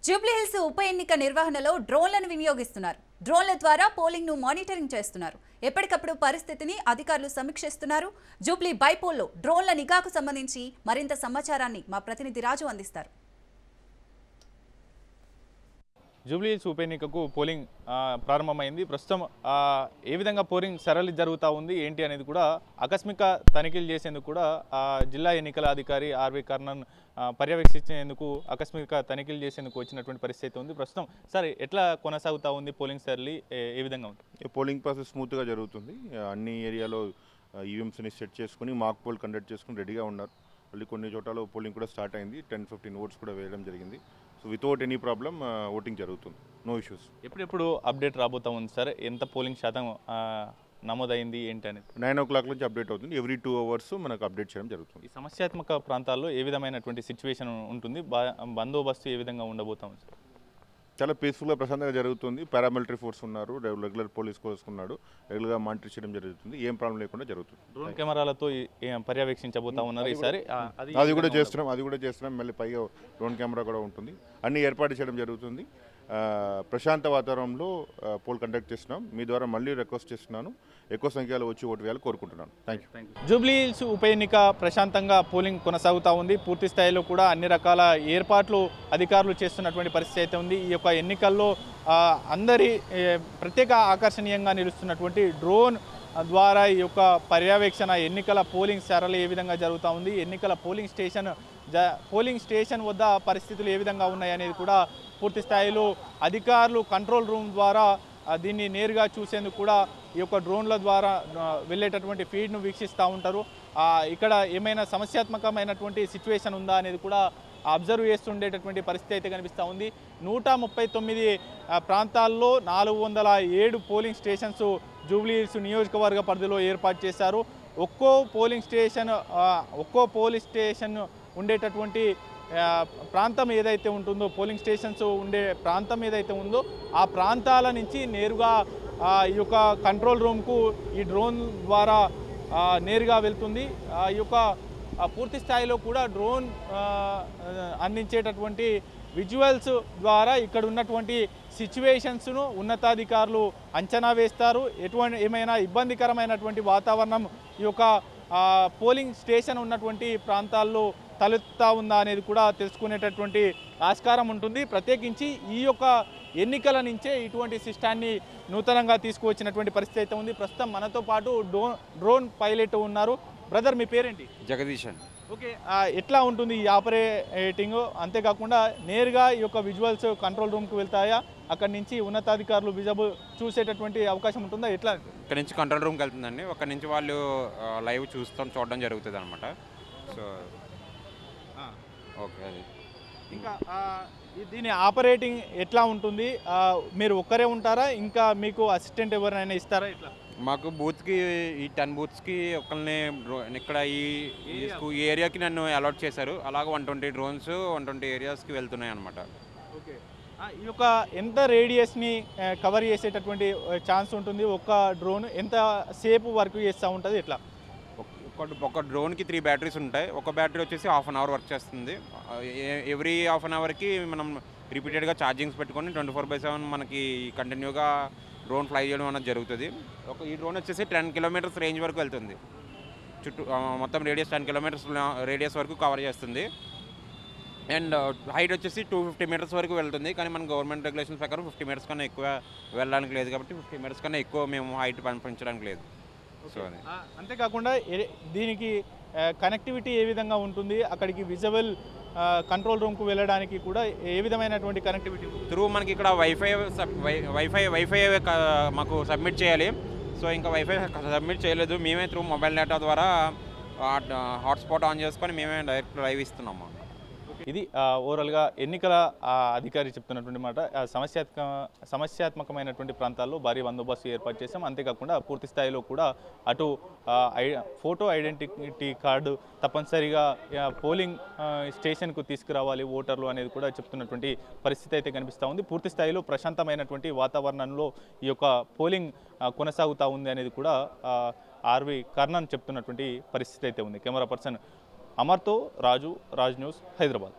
జూబ్లీహిల్స్ ఉప ఎన్నిక నిర్వహణలో డ్రోన్లను వినియోగిస్తున్నారు. డ్రోన్ల ద్వారా పోలింగ్ ను మానిటరింగ్ చేస్తున్నారు. ఎప్పటికప్పుడు పరిస్థితిని అధికారులు సమీక్షిస్తున్నారు. జూబ్లీ బైపోల్లో డ్రోన్ల నిఘాకు సంబంధించి మరింత సమాచారాన్ని మా ప్రతినిధి రాజు అందిస్తారు. జూబ్లీహిల్స్ ఉప ఎన్నికకు పోలింగ్ ప్రారంభమైంది. ప్రస్తుతం ఏ విధంగా పోలింగ్ సరళి జరుగుతూ ఉంది ఏంటి అనేది కూడా ఆకస్మిక తనిఖీలు చేసేందుకు కూడా జిల్లా ఎన్నికల అధికారి ఆర్వి కర్ణన్ పర్యవేక్షించేందుకు ఆకస్మిక తనిఖీలు చేసేందుకు వచ్చినటువంటి పరిస్థితి ఉంది. ప్రస్తుతం సరే ఎట్లా కొనసాగుతూ ఉంది పోలింగ్ సరళి, ఏ విధంగా ఉంది? పోలింగ్ ప్రాసెస్ స్మూత్గా జరుగుతుంది. అన్ని ఏరియాలో ఈవీఎంస్ని సెట్ చేసుకుని మాక్ పోల్ కండక్ట్ చేసుకుని రెడీగా ఉన్నారు. మళ్ళీ కొన్ని చోట్ల పోలింగ్ కూడా స్టార్ట్ అయింది. 10-15 ఓట్స్ కూడా వేయడం జరిగింది. So without any problem voting జరుగుతుంది, నో ఇష్యూస్. ఎప్పుడెప్పుడు అప్డేట్ రాబోతా ఉంది సార్? ఎంత పోలింగ్ శాతం నమోదైంది ఏంటి అనేది 9 o'clock నుంచి అప్డేట్ అవుతుంది. ఎవ్రీ 2 hours మనకు అప్డేట్ చేయడం జరుగుతుంది. ఈ సమస్యాత్మక ప్రాంతాల్లో ఏ విధమైనటువంటి సిచ్యువేషన్ ఉంటుంది? బందోబస్తు ఏ విధంగా ఉండబోతాం సార్? చాలా పీస్ఫుల్గా ప్రశాంతంగా జరుగుతుంది. పారామిలిటరీ ఫోర్స్ ఉన్నారు, రెగ్యులర్ పోలీస్ ఫోర్స్ ఉన్నాడు, రెగ్యులర్గా మానిటర్ చేయడం జరుగుతుంది. ఏం ప్రాబ్లం లేకుండా జరుగుతుంది. డ్రోన్ కెమెరాలతో పర్యవేక్షించబోతా ఉన్నారు ఈసారి. అది కూడా చేస్తున్నాం. మళ్ళీ పైగా డ్రోన్ కెమెరా కూడా ఉంటుంది. అన్ని ఏర్పాటు చేయడం జరుగుతుంది. ప్రశాంత వాతావరణంలో పోల్ కండక్ట్ చేస్తున్నాం. మీ ద్వారా మళ్ళీ రిక్వెస్ట్ చేస్తున్నాను, ఎక్కువ సంఖ్యలో వచ్చి ఓటు వేయాలని కోరుకుంటున్నాను. Thank you. జూబ్లీహిల్స్ ఉప ఎన్నిక ప్రశాంతంగా పోలింగ్ కొనసాగుతూ ఉంది. పూర్తి స్థాయిలో కూడా అన్ని రకాల ఏర్పాట్లు అధికారులు చేస్తున్నటువంటి పరిస్థితి అయితే ఉంది. ఈ యొక్క ఎన్నికల్లో అందరి ప్రత్యేక ఆకర్షణీయంగా నిలుస్తున్నటువంటి డ్రోన్ ద్వారా ఈ యొక్క పర్యవేక్షణ, ఎన్నికల పోలింగ్ సరళి ఏ విధంగా జరుగుతూ ఉంది, ఎన్నికల పోలింగ్ స్టేషన్ వద్ద పరిస్థితులు ఏ విధంగా ఉన్నాయి అనేది కూడా పూర్తి స్థాయిలో అధికారులు కంట్రోల్ రూమ్ ద్వారా దీన్ని నేరుగా చూసేందుకు కూడా ఈ యొక్క డ్రోన్ల ద్వారా వెళ్ళేటటువంటి ఫీడ్ను వీక్షిస్తూ ఉంటారు. ఇక్కడ ఏమైనా సమస్యాత్మకమైనటువంటి సిచ్యువేషన్ ఉందా అనేది కూడా అబ్జర్వ్ చేస్తుండేటటువంటి పరిస్థితి అయితే కనిపిస్తూ ఉంది. 139 ప్రాంతాల్లో 407 పోలింగ్ స్టేషన్స్ జూబ్లీహిల్స్ నియోజకవర్గ పరిధిలో ఏర్పాటు చేశారు. ఒక్కో పోలింగ్ స్టేషన్ ఉండేటటువంటి ప్రాంతం ఏదైతే ఉంటుందో, పోలింగ్ స్టేషన్స్ ఉండే ప్రాంతం ఏదైతే ఉందో ఆ ప్రాంతాల నుంచి నేరుగా ఈ యొక్క కంట్రోల్ రూమ్కు ఈ డ్రోన్ ద్వారా నేరుగా వెళ్తుంది. ఈ యొక్క పూర్తి స్థాయిలో కూడా డ్రోన్ అందించేటటువంటి విజువల్స్ ద్వారా ఇక్కడ ఉన్నటువంటి సిచ్యువేషన్స్ను ఉన్నతాధికారులు అంచనా వేస్తారు. ఏమైనా ఇబ్బందికరమైనటువంటి వాతావరణం ఈ యొక్క పోలింగ్ స్టేషన్ ఉన్నటువంటి ప్రాంతాల్లో తలెత్తుతా ఉందా అనేది కూడా తెలుసుకునేటటువంటి ఆస్కారం ఉంటుంది. ప్రత్యేకించి ఈ యొక్క ఎన్నికల నుంచే ఇటువంటి సిస్టాన్ని నూతనంగా తీసుకువచ్చినటువంటి పరిస్థితి అయితే ఉంది. ప్రస్తుతం మనతో పాటు డ్రోన్ పైలట్ ఉన్నారు. బ్రదర్, మీ పేరేంటి? జగదీశన్. ఓకే, ఎట్లా ఉంటుంది ఈ ఆపరేటింగ్? అంతేకాకుండా నేరుగా ఈ యొక్క విజువల్స్ కంట్రోల్ రూమ్కి వెళ్తాయా? అక్కడి నుంచి ఉన్నతాధికారులు విజువల్ చూసేటటువంటి అవకాశం ఉంటుందా? ఎట్లా? ఇక్కడ నుంచి కంట్రోల్ రూమ్కి వెళ్తుందండి. అక్కడి నుంచి వాళ్ళు లైవ్ చూడడం జరుగుతుంది అనమాట. So okay. ఇంకా దీని ఆపరేటింగ్ ఎట్లా ఉంటుంది? మీరు ఒక్కరే ఉంటారా, ఇంకా మీకు అసిస్టెంట్ ఎవరైనా ఇస్తారా? ఇట్లా మాకు బూత్కి ఈ 10 బూత్స్కి ఒకరిని ఇక్కడ ఈ ఏరియాకి నన్ను అలాట్ చేశారు. అలాగ 120 డ్రోన్స్ 120 ఏరియాస్కి వెళ్తున్నాయి అనమాట. ఓకే, ఈ యొక్క ఎంత రేడియస్ని కవర్ చేసేటటువంటి ఛాన్స్ ఉంటుంది? ఒక డ్రోన్ ఎంత సేపు వర్క్ చేస్తూ ఉంటుంది? ఎట్లా? ఒక డ్రోన్కి 3 బ్యాటరీస్ ఉంటాయి. ఒక బ్యాటరీ వచ్చేసి 1/2 అవర్ వర్క్ చేస్తుంది. ఎవ్రీ 1/2 అవర్కి మనం రిపీటెడ్గా ఛార్జింగ్స్ పెట్టుకొని 24/7 మనకి కంటిన్యూగా డ్రోన్ ఫ్లై చేయడం అనేది జరుగుతుంది. ఈ డ్రోన్ వచ్చేసి 10 kilometers రేంజ్ వరకు వెళ్తుంది. చుట్టూ మొత్తం రేడియస్ 10 kilometers రేడియస్ వరకు కవర్ చేస్తుంది. అండ్ హైట్ వచ్చేసి 250 meters వరకు వెళ్తుంది. కానీ మన గవర్నమెంట్ రెగ్యులేషన్స్ ప్రకారం 50 meters కన్నా ఎక్కువ వెళ్ళడానికి లేదు, కాబట్టి 50 meters కన్నా ఎక్కువ మేము హైట్ పంపించడానికి లేదు. సో అంతేకాకుండా దీనికి కనెక్టివిటీ ఏ విధంగా ఉంటుంది? అక్కడికి విజువల్ కంట్రోల్ రూమ్కు వెళ్ళడానికి కూడా ఏ విధమైనటువంటి కనెక్టివిటీ? త్రూ మనకి ఇక్కడ వైఫై మాకు సబ్మిట్ చేయాలి. సో ఇంకా వైఫై సబ్మిట్ చేయలేదు. మేమే త్రూ మొబైల్ డేటా ద్వారా హాట్స్పాట్ ఆన్ చేసుకొని మేమే డైరెక్ట్ లైవ్ ఇస్తున్నాము. ఇది ఓవరాల్గా ఎన్నికల అధికారి చెప్తున్నటువంటి మాట. సమస్యాత్మకమైనటువంటి ప్రాంతాల్లో భారీ బందోబస్తు ఏర్పాటు చేశాం. అంతేకాకుండా పూర్తి స్థాయిలో కూడా అటు ఫోటో ఐడెంటిటీ కార్డు తప్పనిసరిగా పోలింగ్ స్టేషన్కు తీసుకురావాలి ఓటర్లు అనేది కూడా చెప్తున్నటువంటి పరిస్థితి అయితే కనిపిస్తూ ఉంది. పూర్తి స్థాయిలో ప్రశాంతమైనటువంటి వాతావరణంలో ఈ యొక్క పోలింగ్ కొనసాగుతూ ఉంది అనేది కూడా ఆర్వి కర్ణన్ చెప్తున్నటువంటి పరిస్థితి అయితే ఉంది. కెమెరా పర్సన్ అమర్తో రాజు, రాజ్ న్యూస్, హైదరాబాద్.